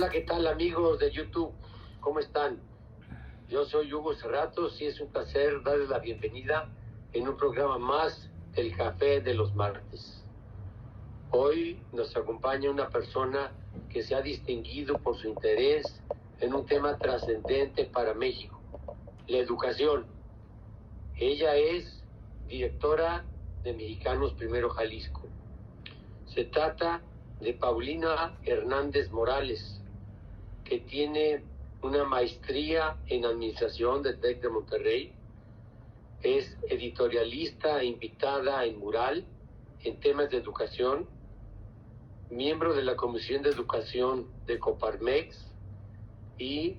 Hola, ¿qué tal amigos de YouTube? ¿Cómo están? Yo soy Hugo Cerratos y es un placer darles la bienvenida en un programa más del Café de los Martes. Hoy nos acompaña una persona que se ha distinguido por su interés en un tema trascendente para México, la educación. Ella es directora de Mexicanos Primero Jalisco. Se trata de Paulina Hernández Morales, que tiene una maestría en administración del TEC de Monterrey. Es editorialista invitada en Mural en temas de educación, miembro de la Comisión de Educación de Coparmex y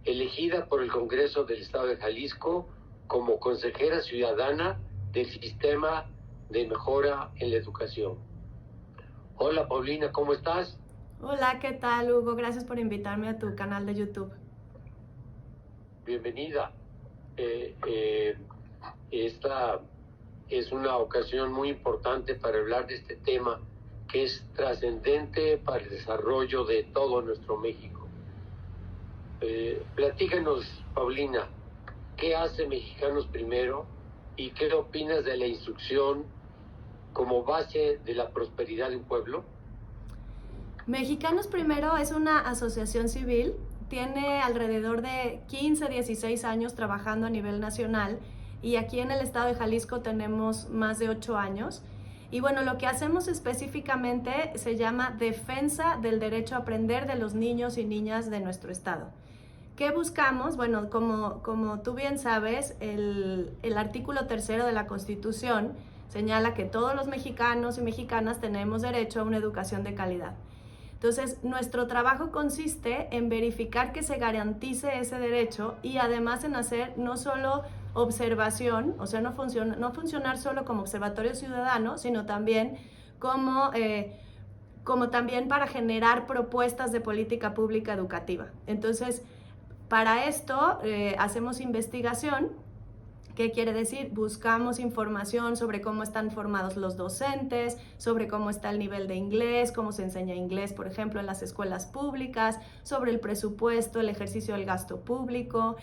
elegida por el Congreso del Estado de Jalisco como consejera ciudadana del Sistema de Mejora en la Educación. Hola Paulina, ¿cómo estás? Hola, ¿qué tal, Hugo? Gracias por invitarme a tu canal de YouTube. Bienvenida. Esta es una ocasión muy importante para hablar de este tema que es trascendente para el desarrollo de todo nuestro México. Platícanos, Paulina, ¿qué hace Mexicanos Primero y qué opinas de la instrucción como base de la prosperidad de un pueblo? Mexicanos Primero es una asociación civil, tiene alrededor de 15, 16 años trabajando a nivel nacional y aquí en el estado de Jalisco tenemos más de 8 años. Y bueno, lo que hacemos específicamente se llama defensa del derecho a aprender de los niños y niñas de nuestro estado. ¿Qué buscamos? Bueno, como tú bien sabes, el artículo 3 de la Constitución señala que todos los mexicanos y mexicanas tenemos derecho a una educación de calidad. Entonces, nuestro trabajo consiste en verificar que se garantice ese derecho y además en hacer no solo observación, o sea, no funcionar solo como observatorio ciudadano, sino también como también para generar propuestas de política pública educativa. Entonces, para esto hacemos investigación. ¿Qué quiere decir? Buscamos información sobre cómo están formados los docentes, sobre cómo está el nivel de inglés, cómo se enseña inglés, por ejemplo, en las escuelas públicas, sobre el presupuesto, el ejercicio del gasto público,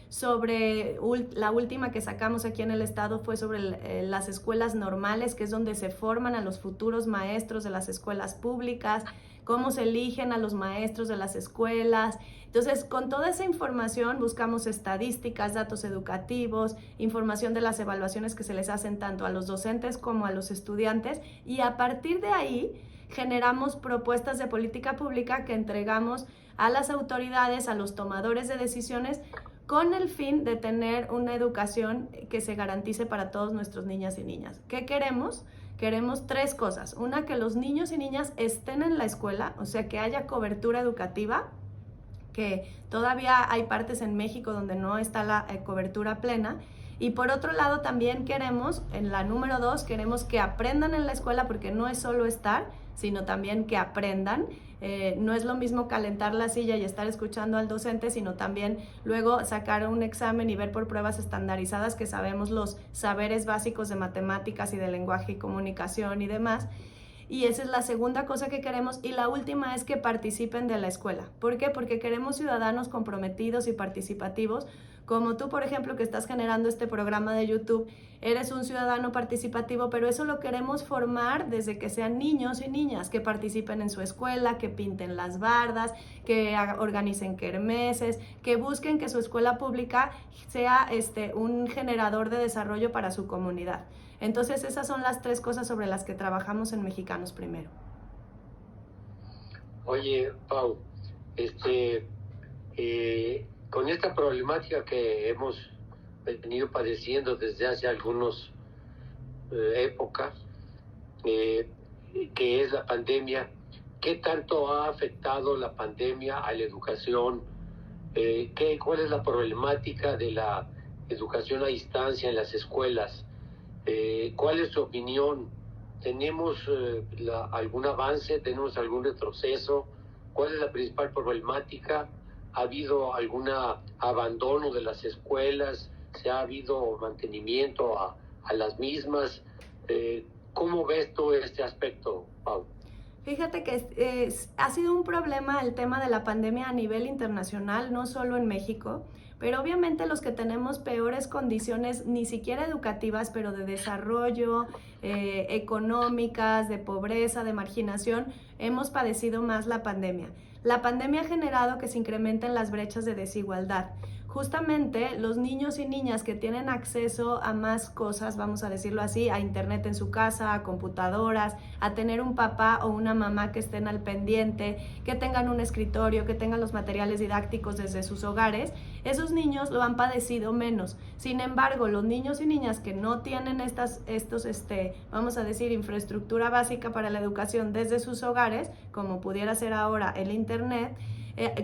sobre la última que sacamos aquí en el estado fue sobre las escuelas normales, que es donde se forman a los futuros maestros de las escuelas públicas, cómo se eligen a los maestros de las escuelas. Entonces, con toda esa información buscamos estadísticas, datos educativos, información de las evaluaciones que se les hacen tanto a los docentes como a los estudiantes y a partir de ahí generamos propuestas de política pública que entregamos a las autoridades, a los tomadores de decisiones, con el fin de tener una educación que se garantice para todos nuestros niñas y niñas. ¿Qué queremos? Queremos 3 cosas. Una, que los niños y niñas estén en la escuela, o sea, que haya cobertura educativa, que todavía hay partes en México donde no está la cobertura plena. Y por otro lado también queremos, en la número 2, queremos que aprendan en la escuela, porque no es solo estar, sino también que aprendan. No es lo mismo calentar la silla y estar escuchando al docente, sino también luego sacar un examen y ver por pruebas estandarizadas que sabemos los saberes básicos de matemáticas y de lenguaje y comunicación y demás. Y esa es la segunda cosa que queremos. Y la última es que participen de la escuela. ¿Por qué? Porque queremos ciudadanos comprometidos y participativos, como tú, por ejemplo, que estás generando este programa de YouTube. Eres un ciudadano participativo, pero eso lo queremos formar desde que sean niños y niñas, que participen en su escuela, que pinten las bardas, que organicen kermeses, que busquen que su escuela pública sea un generador de desarrollo para su comunidad. Entonces, esas son las 3 cosas sobre las que trabajamos en Mexicanos Primero. Oye, Pau, con esta problemática que hemos venido padeciendo desde hace algunas épocas, que es la pandemia, ¿qué tanto ha afectado la pandemia a la educación? ¿Cuál es la problemática de la educación a distancia en las escuelas? ¿Cuál es su opinión? ¿Tenemos algún avance? ¿Tenemos algún retroceso? ¿Cuál es la principal problemática? ¿Ha habido algún abandono de las escuelas? ¿Se ha habido mantenimiento a las mismas? ¿Cómo ves todo este aspecto, Pau? Fíjate que ha sido un problema el tema de la pandemia a nivel internacional, no solo en México, pero obviamente los que tenemos peores condiciones, ni siquiera educativas, pero de desarrollo, económicas, de pobreza, de marginación, hemos padecido más la pandemia. La pandemia ha generado que se incrementen las brechas de desigualdad. Justamente los niños y niñas que tienen acceso a más cosas, vamos a decirlo así, a internet en su casa, a computadoras, a tener un papá o una mamá que estén al pendiente, que tengan un escritorio, que tengan los materiales didácticos desde sus hogares, esos niños lo han padecido menos. Sin embargo, los niños y niñas que no tienen vamos a decir, infraestructura básica para la educación desde sus hogares, como pudiera ser ahora el internet,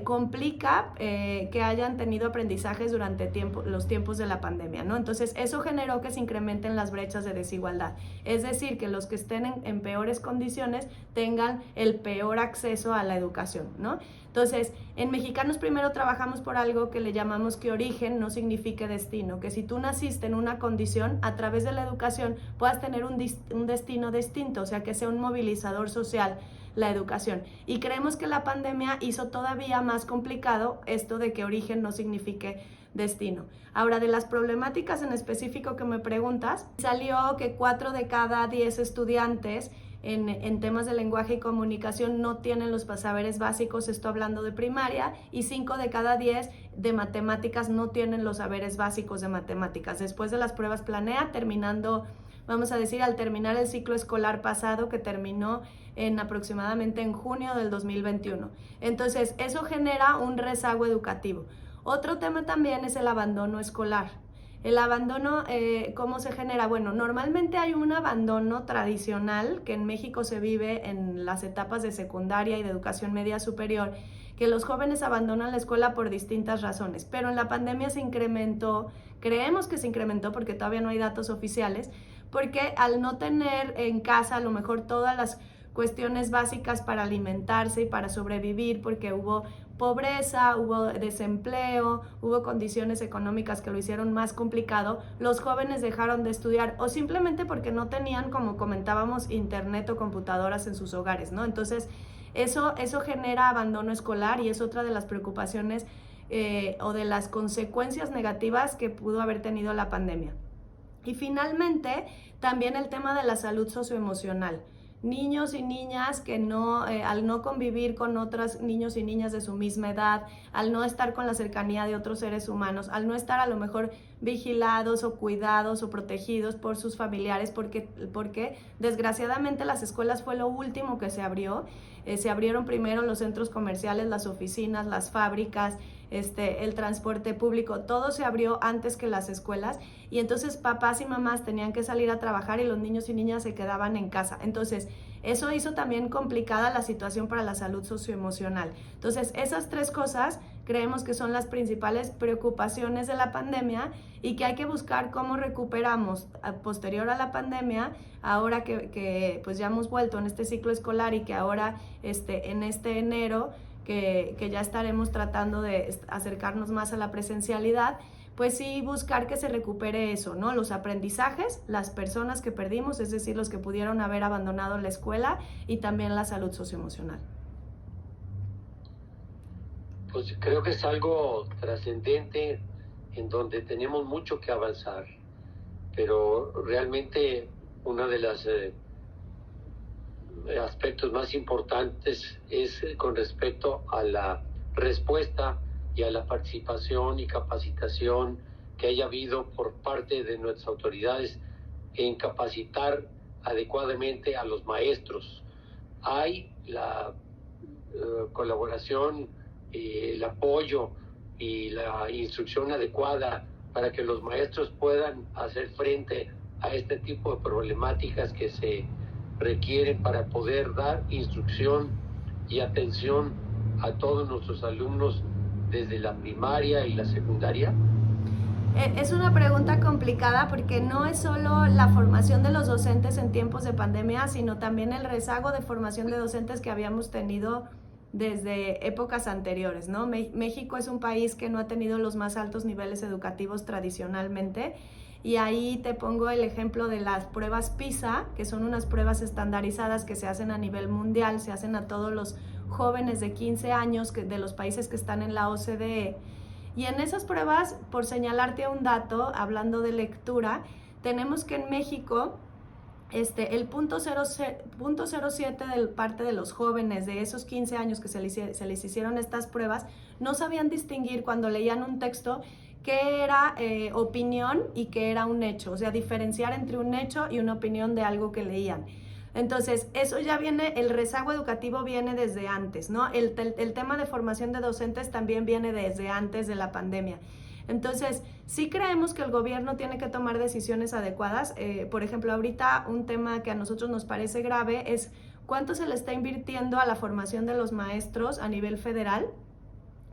complica que hayan tenido aprendizajes durante los tiempos de la pandemia, ¿no? Entonces, eso generó que se incrementen las brechas de desigualdad. Es decir, que los que estén en peores condiciones tengan el peor acceso a la educación, ¿no? Entonces, en Mexicanos Primero trabajamos por algo que le llamamos que origen no signifique destino, que si tú naciste en una condición, a través de la educación puedas tener un destino distinto, o sea, que sea un movilizador social la educación. Y creemos que la pandemia hizo todavía más complicado esto de que origen no signifique destino. Ahora, de las problemáticas en específico que me preguntas, salió que 4 de cada 10 estudiantes en temas de lenguaje y comunicación no tienen los saberes básicos, estoy hablando de primaria, y 5 de cada 10 de matemáticas no tienen los saberes básicos de matemáticas. Después de las pruebas Planea, vamos a decir, al terminar el ciclo escolar pasado, que terminó aproximadamente en junio del 2021. Entonces, eso genera un rezago educativo. Otro tema también es el abandono escolar. El abandono, ¿cómo se genera? Bueno, normalmente hay un abandono tradicional que en México se vive en las etapas de secundaria y de educación media superior, que los jóvenes abandonan la escuela por distintas razones, pero en la pandemia se incrementó, creemos que se incrementó porque todavía no hay datos oficiales, porque al no tener en casa a lo mejor todas las cuestiones básicas para alimentarse y para sobrevivir, porque hubo pobreza, hubo desempleo, hubo condiciones económicas que lo hicieron más complicado, los jóvenes dejaron de estudiar o simplemente porque no tenían, como comentábamos, internet o computadoras en sus hogares, ¿no? Entonces, eso genera abandono escolar y es otra de las preocupaciones o de las consecuencias negativas que pudo haber tenido la pandemia. Y finalmente, también el tema de la salud socioemocional. Niños y niñas que al no convivir con otros niños y niñas de su misma edad, al no estar con la cercanía de otros seres humanos, al no estar a lo mejor vigilados o cuidados o protegidos por sus familiares, porque desgraciadamente las escuelas fue lo último que se abrió. Se abrieron primero los centros comerciales, las oficinas, las fábricas, el transporte público, todo se abrió antes que las escuelas y entonces papás y mamás tenían que salir a trabajar y los niños y niñas se quedaban en casa. Entonces, eso hizo también complicada la situación para la salud socioemocional. Entonces, esas 3 cosas creemos que son las principales preocupaciones de la pandemia y que hay que buscar cómo recuperamos posterior a la pandemia, ahora que pues ya hemos vuelto en este ciclo escolar y que ahora en este enero que ya estaremos tratando de acercarnos más a la presencialidad, pues sí buscar que se recupere eso, ¿no? Los aprendizajes, las personas que perdimos, es decir, los que pudieron haber abandonado la escuela y también la salud socioemocional. Pues creo que es algo trascendente en donde tenemos mucho que avanzar, pero realmente uno de los aspectos más importantes es con respecto a la respuesta y a la participación y capacitación que haya habido por parte de nuestras autoridades en capacitar adecuadamente a los maestros. Hay la colaboración, el apoyo y la instrucción adecuada para que los maestros puedan hacer frente a este tipo de problemáticas que se requieren para poder dar instrucción y atención a todos nuestros alumnos desde la primaria y la secundaria? Es una pregunta complicada porque no es solo la formación de los docentes en tiempos de pandemia, sino también el rezago de formación de docentes que habíamos tenido desde épocas anteriores, ¿no? México es un país que no ha tenido los más altos niveles educativos tradicionalmente y ahí te pongo el ejemplo de las pruebas PISA, que son unas pruebas estandarizadas que se hacen a nivel mundial, se hacen a todos los jóvenes de 15 años de los países que están en la OCDE. Y en esas pruebas, por señalarte un dato, hablando de lectura, tenemos que en México el punto 07 de parte de los jóvenes de esos 15 años que se les hicieron estas pruebas, no sabían distinguir cuando leían un texto qué era opinión y qué era un hecho, o sea, diferenciar entre un hecho y una opinión de algo que leían. Entonces, eso ya viene, el rezago educativo viene desde antes, ¿no? El tema de formación de docentes también viene desde antes de la pandemia. Entonces, sí creemos que el gobierno tiene que tomar decisiones adecuadas. Por ejemplo, ahorita un tema que a nosotros nos parece grave es cuánto se le está invirtiendo a la formación de los maestros a nivel federal.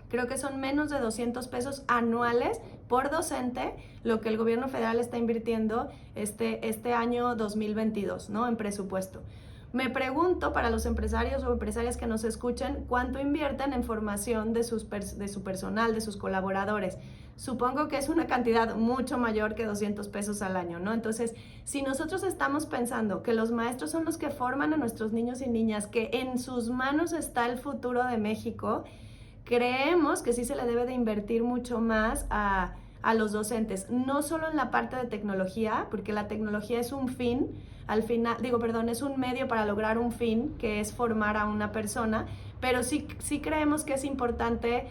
Creo que son menos de 200 pesos anuales por docente lo que el gobierno federal está invirtiendo este año 2022, ¿no? En presupuesto. Me pregunto, para los empresarios o empresarias que nos escuchen, ¿cuánto invierten en formación de su personal, de sus colaboradores? Supongo que es una cantidad mucho mayor que 200 pesos al año, ¿no? Entonces, si nosotros estamos pensando que los maestros son los que forman a nuestros niños y niñas, que en sus manos está el futuro de México, creemos que sí se le debe de invertir mucho más a los docentes, no solo en la parte de tecnología, porque la tecnología es un fin, es un medio para lograr un fin, que es formar a una persona, pero sí creemos que es importante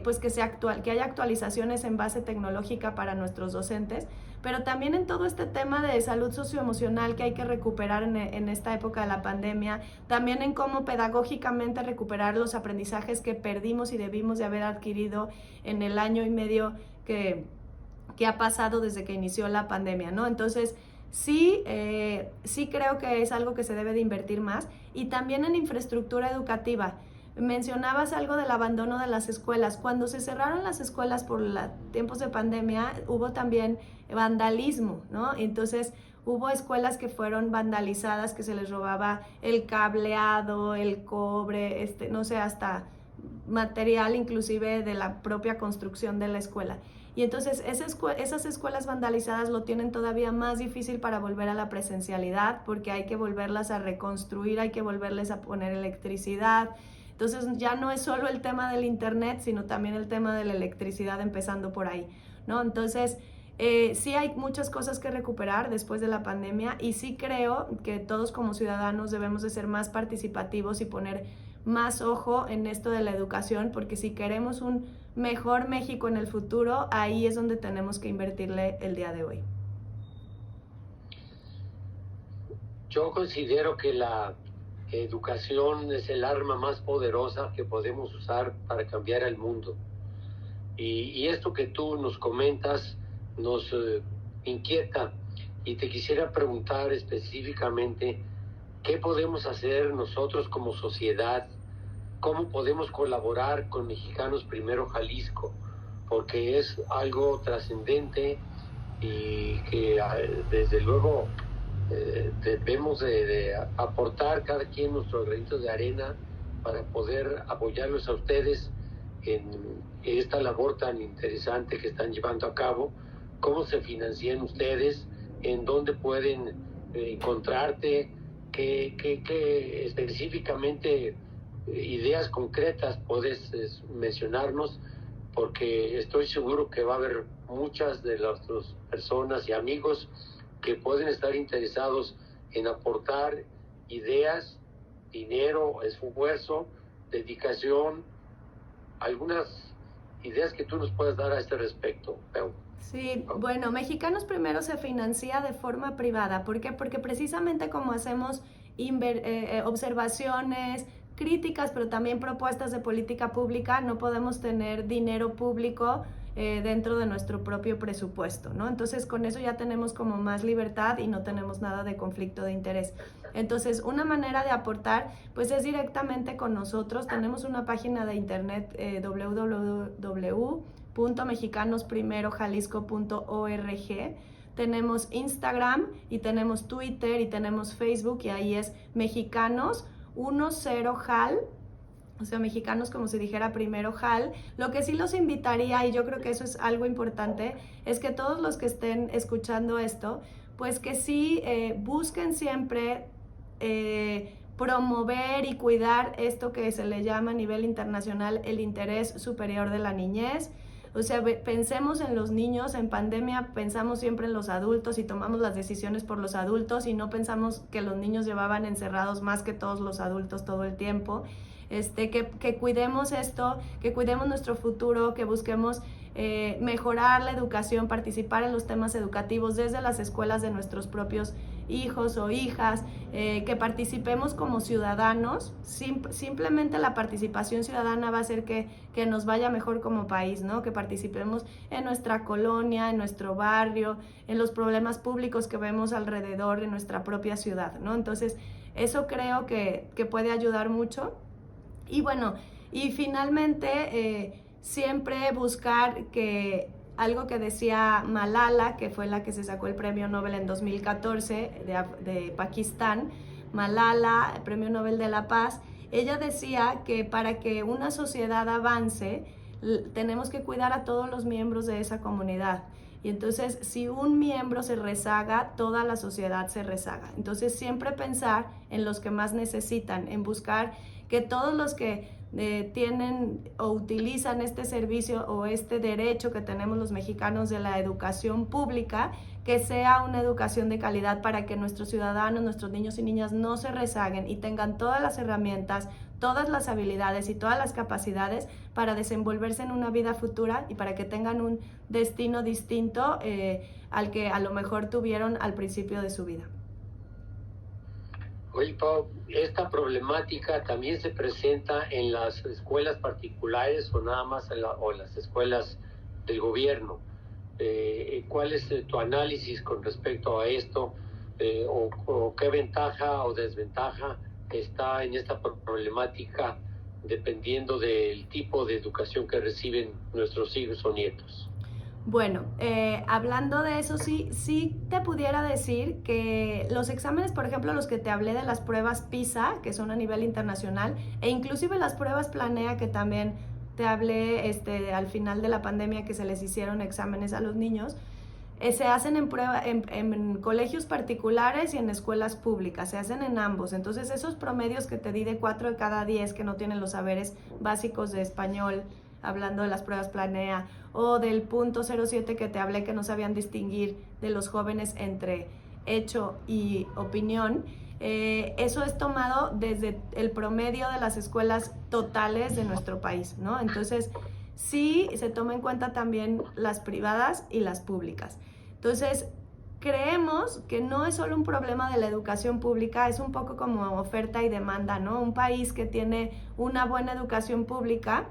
pues que haya actualizaciones en base tecnológica para nuestros docentes, pero también en todo este tema de salud socioemocional que hay que recuperar en esta época de la pandemia, también en cómo pedagógicamente recuperar los aprendizajes que perdimos y debimos de haber adquirido en el año y medio que ha pasado desde que inició la pandemia, ¿no? Entonces, sí creo que es algo que se debe de invertir más, y también en infraestructura educativa. Mencionabas algo del abandono de las escuelas. Cuando se cerraron las escuelas por tiempos de pandemia, hubo también vandalismo, ¿no? Entonces, hubo escuelas que fueron vandalizadas, que se les robaba el cableado, el cobre, no sé, hasta material inclusive de la propia construcción de la escuela. Y entonces esas escuelas vandalizadas lo tienen todavía más difícil para volver a la presencialidad, porque hay que volverlas a reconstruir, hay que volverles a poner electricidad. Entonces ya no es solo el tema del internet, sino también el tema de la electricidad, empezando por ahí, ¿no? Entonces, sí hay muchas cosas que recuperar después de la pandemia, y sí creo que todos como ciudadanos debemos de ser más participativos y poner más ojo en esto de la educación, porque si queremos un mejor México en el futuro, ahí es donde tenemos que invertirle el día de hoy. Yo considero que la educación es el arma más poderosa que podemos usar para cambiar el mundo. Y esto que tú nos comentas nos inquieta, y te quisiera preguntar específicamente qué podemos hacer nosotros como sociedad, cómo podemos colaborar con Mexicanos Primero Jalisco, porque es algo trascendente y que desde luego debemos de aportar cada quien nuestro granito de arena para poder apoyarlos a ustedes en esta labor tan interesante que están llevando a cabo. ¿Cómo se financian ustedes? ¿En dónde pueden encontrarte? ¿Qué específicamente ideas concretas puedes mencionarnos? Porque estoy seguro que va a haber muchas de las personas y amigos que pueden estar interesados en aportar ideas, dinero, esfuerzo, dedicación, algunas ideas que tú nos puedas dar a este respecto, Peu. Sí, bueno, Mexicanos Primero se financia de forma privada. ¿Por qué? Porque precisamente como hacemos observaciones, críticas, pero también propuestas de política pública, no podemos tener dinero público dentro de nuestro propio presupuesto, ¿no? Entonces, con eso ya tenemos como más libertad y no tenemos nada de conflicto de interés. Entonces, una manera de aportar, pues es directamente con nosotros. Tenemos una página de internet, www.mexicanosprimerojalisco.org. Tenemos Instagram y tenemos Twitter y tenemos Facebook, y ahí es Mexicanos 10JAL o sea, mexicanos como si dijera primero JAL. Lo que sí los invitaría, y yo creo que eso es algo importante, es que todos los que estén escuchando esto, pues que sí busquen siempre promover y cuidar esto que se le llama a nivel internacional el interés superior de la niñez. O sea, pensemos en los niños. En pandemia pensamos siempre en los adultos y tomamos las decisiones por los adultos y no pensamos que los niños llevaban encerrados más que todos los adultos todo el tiempo. Que cuidemos esto, que cuidemos nuestro futuro, que busquemos mejorar la educación, participar en los temas educativos desde las escuelas de nuestros propios hijos o hijas, que participemos como ciudadanos. Simplemente la participación ciudadana va a hacer que nos vaya mejor como país, ¿no? Que participemos en nuestra colonia, en nuestro barrio, en los problemas públicos que vemos alrededor de nuestra propia ciudad, ¿no? Entonces, eso creo que puede ayudar mucho. Y bueno, y finalmente siempre buscar que algo que decía Malala, que fue la que se sacó el premio Nobel en 2014 de Pakistán, Malala, el premio Nobel de la Paz, ella decía que para que una sociedad avance, tenemos que cuidar a todos los miembros de esa comunidad. Y entonces, si un miembro se rezaga, toda la sociedad se rezaga. Entonces, siempre pensar en los que más necesitan, en buscar que todos los que tienen o utilizan este servicio o este derecho que tenemos los mexicanos de la educación pública, que sea una educación de calidad para que nuestros ciudadanos, nuestros niños y niñas no se rezaguen y tengan todas las herramientas, todas las habilidades y todas las capacidades para desenvolverse en una vida futura y para que tengan un destino distinto al que a lo mejor tuvieron al principio de su vida. Oye, Pau, ¿esta problemática también se presenta en las escuelas particulares o nada más en las escuelas del gobierno? ¿Cuál es tu análisis con respecto a esto? ¿O qué ventaja o desventaja está en esta problemática dependiendo del tipo de educación que reciben nuestros hijos o nietos? Bueno, hablando de eso, sí te pudiera decir que los exámenes, por ejemplo, los que te hablé de las pruebas PISA, que son a nivel internacional, e inclusive las pruebas Planea, que también te hablé al final de la pandemia, que se les hicieron exámenes a los niños, se hacen en colegios particulares y en escuelas públicas, se hacen en ambos. Entonces, esos promedios que te di de 4 de cada 10 que no tienen los saberes básicos de español, hablando de las pruebas Planea, o del punto 07 que te hablé, que no sabían distinguir de los jóvenes entre hecho y opinión, eso es tomado desde el promedio de las escuelas totales de nuestro país, ¿no? Entonces, sí se toma en cuenta también las privadas y las públicas. Entonces, creemos que no es solo un problema de la educación pública, es un poco como oferta y demanda, ¿no? Un país que tiene una buena educación pública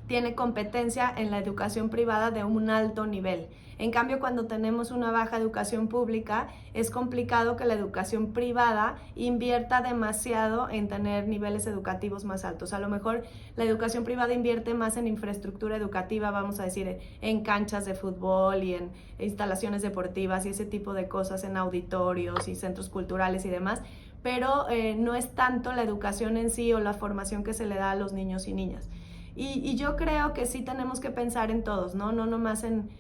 tiene competencia en la educación privada de un alto nivel. En cambio, cuando tenemos una baja educación pública, es complicado que la educación privada invierta demasiado en tener niveles educativos más altos. A lo mejor la educación privada invierte más en infraestructura educativa, vamos a decir, en canchas de fútbol y en instalaciones deportivas y ese tipo de cosas, en auditorios y centros culturales y demás, pero no es tanto la educación en sí o la formación que se le da a los niños y niñas. Y yo creo que sí tenemos que pensar en todos, ¿no? No nomás en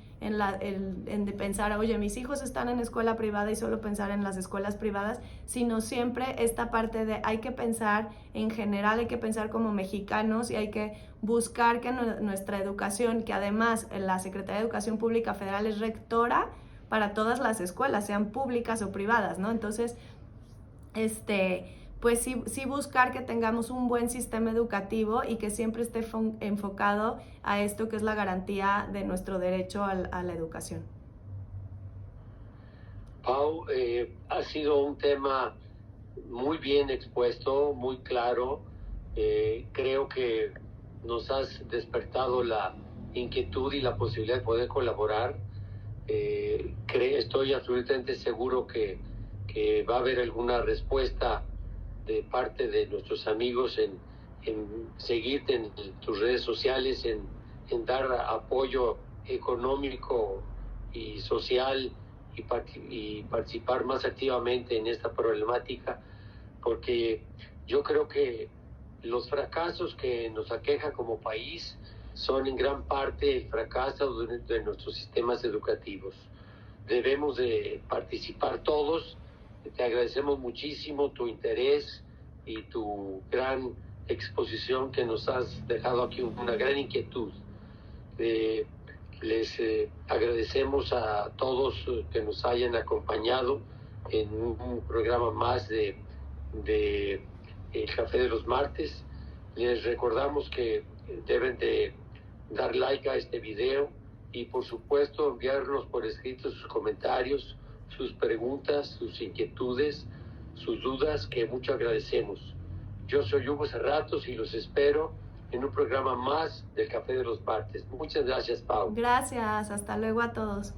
pensar, oye, mis hijos están en escuela privada y solo pensar en las escuelas privadas, sino siempre esta parte de hay que pensar en general, hay que pensar como mexicanos y hay que buscar que nuestra educación, que además la Secretaría de Educación Pública Federal es rectora para todas las escuelas, sean públicas o privadas, ¿no? Entonces, pues sí buscar que tengamos un buen sistema educativo y que siempre esté enfocado a esto que es la garantía de nuestro derecho a la educación. Pau, ha sido un tema muy bien expuesto, muy claro. Creo que nos has despertado la inquietud y la posibilidad de poder colaborar. Estoy absolutamente seguro que va a haber alguna respuesta de parte de nuestros amigos en seguirte en tus redes sociales, en dar apoyo económico y social y participar más activamente en esta problemática, porque yo creo que Los fracasos que nos aquejan como país son en gran parte el fracaso de nuestros sistemas educativos. Debemos de participar todos. Te agradecemos muchísimo tu interés y tu gran exposición que nos has dejado aquí, una gran inquietud. Les agradecemos a todos que nos hayan acompañado en un programa más de El Café de los Martes. Les recordamos que deben de dar like a este video y por supuesto enviarnos por escrito sus comentarios, sus preguntas, sus inquietudes, sus dudas, que mucho agradecemos. Yo soy Hugo Serratos y los espero en un programa más del Café de los Martes. Muchas gracias, Pau. Gracias, hasta luego a todos.